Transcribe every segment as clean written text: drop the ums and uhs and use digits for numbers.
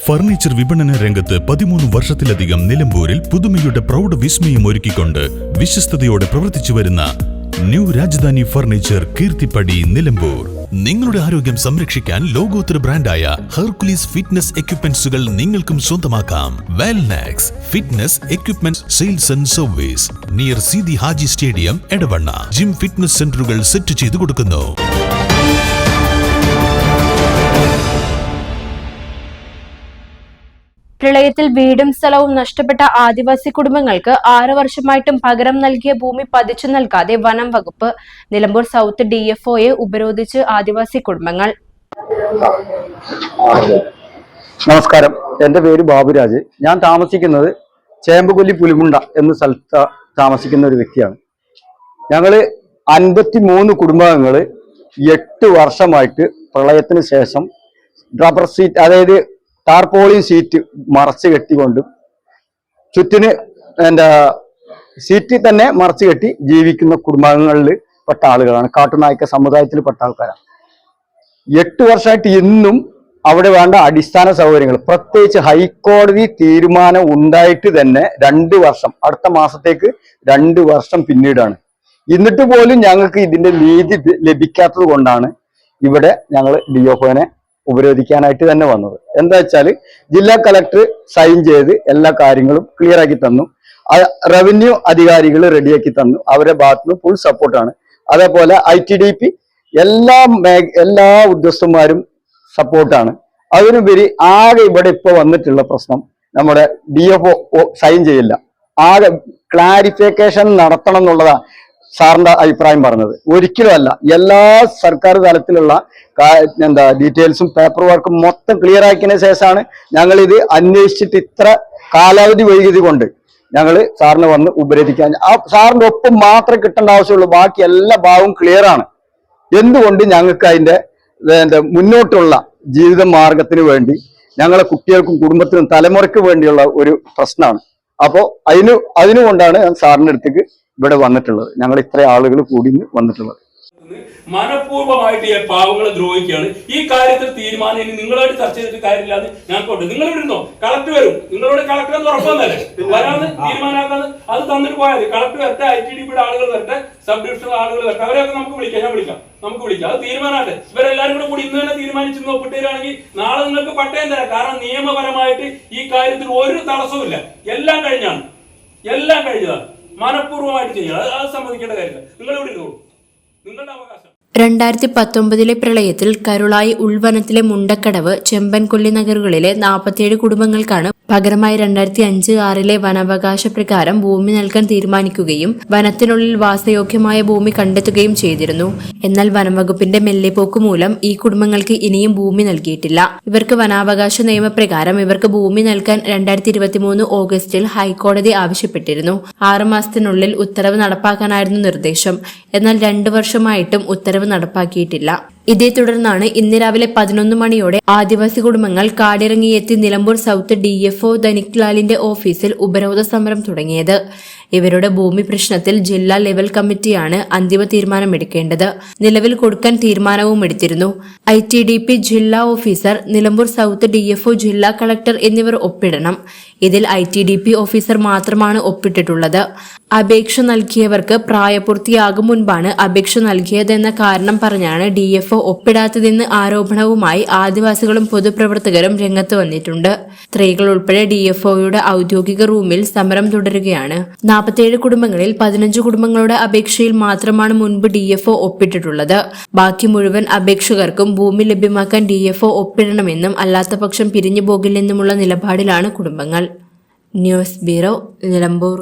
Furniture വിപണന രംഗത്ത് 13 വർഷത്തിലധികം നിലമ്പൂരിൽ പുതുമയുടെ പ്രൗഢ വിസ്മയം ഒരുക്കിക്കൊണ്ട് വിശ്വസ്തയോടെ പ്രവർത്തിച്ചു വരുന്ന ന്യൂ രാജധാനി ഫർണിച്ചർ കീർത്തിപ്പടി നിലമ്പൂർ. നിങ്ങളുടെ ആരോഗ്യം സംരക്ഷിക്കാൻ ലോകോത്തര ബ്രാൻഡായ ഹെർക്കുലീസ് ഫിറ്റ്നസ് എക്യുപ്മെന്റ്സുകൾ നിങ്ങൾക്കും സ്വന്തമാക്കാം. Wellnex fitness equipment sales and service near Seethi Haji stadium, Edavanna. Gym fitness സെന്ററുകൾ സെറ്റ് ചെയ്തു കൊടുക്കുന്നു. പ്രളയത്തിൽ വീടും സ്ഥലവും നഷ്ടപ്പെട്ട ആദിവാസി കുടുംബങ്ങൾക്ക് 6 വർഷമായിട്ടും പകരം നൽകിയ ഭൂമി പതിച്ചു നൽകാതെ വനം വകുപ്പ്. നിലമ്പൂർ സൗത്ത് DFOയെ ഉപരോധിച്ച് ആദിവാസി കുടുംബങ്ങൾ. നമസ്കാരം, എന്റെ പേര് ബാബുരാജ്. ഞാൻ താമസിക്കുന്നത് ചേമ്പുകൊല്ലി പുലിമുണ്ട എന്ന സ്ഥലത്ത് താമസിക്കുന്ന ഒരു വ്യക്തിയാണ്. ഞങ്ങള് 53 കുടുംബാംഗങ്ങള് 8 വർഷമായിട്ട് പ്രളയത്തിന് ശേഷം റബ്ബർ സീറ്റ്, അതായത് ടാർപോളിൻ സീറ്റ് മറച്ചു കെട്ടിക്കൊണ്ടും ചുറ്റിന് സീറ്റിൽ തന്നെ മറച്ചു കെട്ടി ജീവിക്കുന്ന കുടുംബാംഗങ്ങളിൽ പെട്ട ആളുകളാണ്. കാട്ടുനായ്ക്ക സമുദായത്തിൽ പെട്ട ആൾക്കാരാണ്. 8 വർഷമായിട്ട് ഇന്നും അവിടെ വേണ്ട അടിസ്ഥാന സൗകര്യങ്ങൾ, പ്രത്യേകിച്ച് ഹൈക്കോടതി തീരുമാനം ഉണ്ടായിട്ട് തന്നെ 2 വർഷം, അടുത്ത മാസത്തേക്ക് 2 വർഷം പിന്നീടാണ്. എന്നിട്ട് പോലും ഞങ്ങൾക്ക് ഇതിന്റെ നീതി ലഭിക്കാത്തത് കൊണ്ടാണ് ഇവിടെ ഞങ്ങൾ DFOനെ ഉപരോധിക്കാനായിട്ട് തന്നെ വന്നത്. എന്താ വെച്ചാൽ ജില്ലാ കളക്ടർ സൈൻ ചെയ്ത് എല്ലാ കാര്യങ്ങളും ക്ലിയർ ആക്കി തന്നു. റവന്യൂ അധികാരികൾ റെഡിയാക്കി തന്നു. അവരുടെ ഭാഗത്തു നിന്ന് ഫുൾ സപ്പോർട്ടാണ്. അതേപോലെ ITDP എല്ലാ ഉദ്യോഗസ്ഥന്മാരും സപ്പോർട്ടാണ്. അതിനുപരി ആകെ ഇവിടെ ഇപ്പൊ വന്നിട്ടുള്ള പ്രശ്നം, നമ്മുടെ DFO സൈൻ ചെയ്യില്ല. ആകെ ക്ലാരിഫിക്കേഷൻ നടത്തണം എന്നുള്ളതാണ് സാറിന്റെ അഭിപ്രായം പറഞ്ഞത്. ഒരിക്കലും അല്ല. എല്ലാ സർക്കാർ തലത്തിലുള്ള ഡീറ്റെയിൽസും പേപ്പർ വർക്കും മൊത്തം ക്ലിയർ ആക്കിയതിനു ശേഷമാണ് ഞങ്ങൾ ഇത് അന്വേഷിച്ചിട്ട് ഇത്ര കാലാവധി വൈകിയത് കൊണ്ട് ഞങ്ങൾ സാറിന് വന്ന് ഉപരോധിക്കാൻ. ആ സാറിന്റെ ഒപ്പം മാത്രമേ കിട്ടേണ്ട ആവശ്യമുള്ളൂ. ബാക്കി എല്ലാ ഭാഗവും ക്ലിയർ ആണ്. എന്തുകൊണ്ട് ഞങ്ങൾക്ക് അതിന്റെ മുന്നോട്ടുള്ള ജീവിത മാർഗത്തിന് വേണ്ടി, ഞങ്ങളെ കുട്ടികൾക്കും കുടുംബത്തിനും തലമുറയ്ക്ക് വേണ്ടിയുള്ള ഒരു പ്രശ്നമാണ്. അപ്പോൾ അതിനുകൊണ്ടാണ് ഞാൻ സാറിന്റെ അടുത്തേക്ക് ഇവിടെ വന്നിട്ടുള്ളത്. ഞങ്ങൾ ഇത്ര ആളുകൾ കൂടി വന്നിട്ടുള്ളത്. മനഃപൂർവ്വമായിട്ട് പാവങ്ങളെ ദ്രോഹിക്കുകയാണ്. ഈ കാര്യത്തിൽ തീരുമാനം ഇനി നിങ്ങളോട് ചർച്ച ചെയ്തിട്ട് കാര്യമില്ലാന്ന് ഞങ്ങൾക്കുണ്ട്. നിങ്ങൾ ഇവിടുന്നോ കളക്ടർ വരും, നിങ്ങളോട് കളക്ടർ എന്ന് ഉറപ്പൊന്നല്ലേ വരാന്ന് തീരുമാനമാക്കാന്ന് അത് തന്നിട്ട് പോയാൽ കളക്ടർ വരട്ടെ, ITDPയുടെ ആളുകൾ വരട്ടെ, സബ് ഡിവിഷണൽ ആളുകൾ വരട്ടെ, അവരെയൊക്കെ നമുക്ക് വിളിക്കാം. നമുക്ക് വിളിക്കാം. അത് തീരുമാനമാട്ടെ. ഇവരെല്ലാരും കൂടി ഇന്ന് തന്നെ തീരുമാനിച്ചു ഒപ്പിട്ടുകയാണെങ്കിൽ നാളെ നിങ്ങൾക്ക് പട്ടയം തരാം. കാരണം നിയമപരമായിട്ട് ഈ കാര്യത്തിൽ ഒരു തടസ്സവും ഇല്ല. എല്ലാം കഴിഞ്ഞതാണ്. മനഃപൂർവ്വമായിട്ട് ചെയ്യുക. അത് സമ്മതിക്കേണ്ട കാര്യമില്ല. നിങ്ങൾ ഇവിടെ ഇരുന്നോളൂ. നിങ്ങളുടെ അവകാശം. 2019 പ്രളയത്തിൽ കരുളായി ഉൾവനത്തിലെ മുണ്ടക്കടവ്, ചെമ്പൻകൊല്ലി നഗറുകളിലെ 47 കുടുംബങ്ങൾക്കാണ് പകരമായി 2005-6 വനാവകാശ പ്രകാരം ഭൂമി നൽകാൻ തീരുമാനിക്കുകയും വനത്തിനുള്ളിൽ വാസയോഗ്യമായ ഭൂമി കണ്ടെത്തുകയും ചെയ്തിരുന്നു. എന്നാൽ വനംവകുപ്പിന്റെ മെല്ലെപ്പോക്ക് മൂലം ഈ കുടുംബങ്ങൾക്ക് ഇനിയും ഭൂമി നൽകിയിട്ടില്ല. ഇവർക്ക് വനാവകാശ നിയമപ്രകാരം ഇവർക്ക് ഭൂമി നൽകാൻ 2023 ഓഗസ്റ്റിൽ ഹൈക്കോടതി ആവശ്യപ്പെട്ടിരുന്നു. 6 മാസത്തിനുള്ളിൽ ഉത്തരവ് നടപ്പാക്കാനായിരുന്നു നിർദ്ദേശം. എന്നാൽ 2 വർഷമായിട്ടും ഉത്തരവ് നടപ്പാക്കിയിട്ടില്ല. ഇതേ തുടർന്നാണ് ഇന്ന് രാവിലെ 11 മണിയോടെ ആദിവാസി കുടുംബങ്ങൾ കാടിറങ്ങിയെത്തി നിലമ്പൂർ സൗത്ത് DFO ധനിക്ലാലിന്റെ ഓഫീസിൽ ഉപരോധ സമരം തുടങ്ങിയത്. ഇവരുടെ ഭൂമി പ്രശ്നത്തിൽ ജില്ലാ ലെവൽ കമ്മിറ്റിയാണ് അന്തിമ തീരുമാനമെടുക്കേണ്ടത്. നിലവിൽ കൊടുക്കാൻ തീരുമാനവും എടുത്തിരുന്നു. ITDP ജില്ലാ ഓഫീസർ, നിലമ്പൂർ സൗത്ത് DFO ജില്ലാ കളക്ടർ എന്നിവർ ഒപ്പിടണം. ഇതിൽ ITDP ഓഫീസർ മാത്രമാണ് ഒപ്പിട്ടിട്ടുള്ളത്. അപേക്ഷ നൽകിയവർക്ക് പ്രായപൂർത്തിയാകും മുൻപാണ് അപേക്ഷ നൽകിയതെന്ന കാരണം പറഞ്ഞാണ് DFO ഒപ്പിടാത്തതെന്ന് ആരോപണവുമായി ആദിവാസികളും പൊതുപ്രവർത്തകരും രംഗത്ത് വന്നിട്ടുണ്ട്. സ്ത്രീകൾ ഉൾപ്പെടെ DFOയുടെ ഔദ്യോഗിക റൂമിൽ സമരം തുടരുകയാണ്. 47 കുടുംബങ്ങളിൽ 15 കുടുംബങ്ങളുടെ അപേക്ഷയിൽ മാത്രമാണ് മുൻപ് DFO ഒപ്പിട്ടിട്ടുള്ളത്. ബാക്കി മുഴുവൻ അപേക്ഷകർക്കും ഭൂമി ലഭ്യമാക്കാൻ DFO ഒപ്പിടണമെന്നും അല്ലാത്തപക്ഷം പിരിഞ്ഞു പോകില്ലെന്നുമുള്ള നിലപാടിലാണ് കുടുംബങ്ങൾ. News bureau, Nilambur.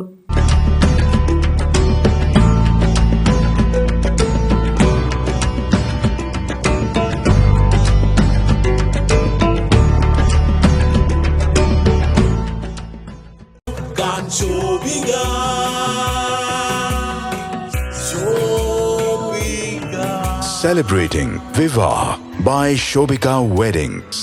Celebrating Viva by Shobika Weddings.